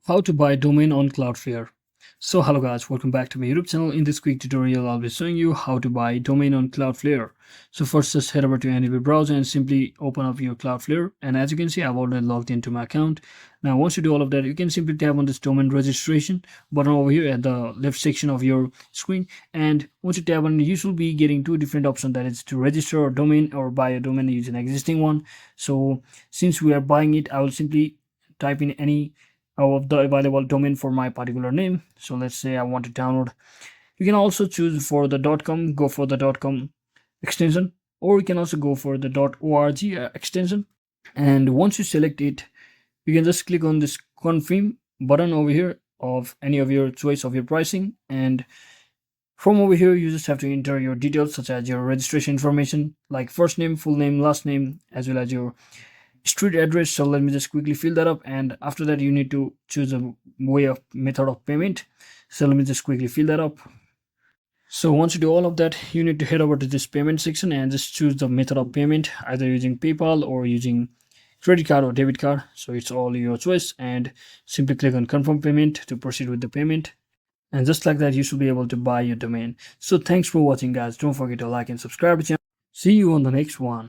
How to buy domain on Cloudflare. So hello guys, welcome back to my YouTube channel. In this quick tutorial I'll be showing you how to buy domain on Cloudflare. So first just head over to any web browser and simply open up your Cloudflare, and as you can see I've already logged into my account. Now once you do all of that, you can simply tap on this domain registration button over here at the left section of your screen, and once you tap on it, you should be getting two different options, that is to register a domain or buy a domain using an existing one. So since we are buying it, I will simply type in any of the available domain for my particular name. So let's say I want to download. You can also choose for the .com, go for the .com extension, or you can also go for the .org extension. And once you select it, you can just click on this confirm button over here of any of your choice of your pricing, and from over here you just have to enter your details such as your registration information like first name, full name, last name, as well as your street address. So let me just quickly fill that up, and after that you need to choose a way of method of payment. So let me just quickly fill that up. So once you do all of that, you need to head over to this payment section and just choose the method of payment, either using PayPal or using credit card or debit card. So it's all your choice, and simply click on confirm payment to proceed with the payment. And just like that, you should be able to buy your domain. So thanks for watching guys. Don't forget to like and subscribe to the channel. See you on the next one.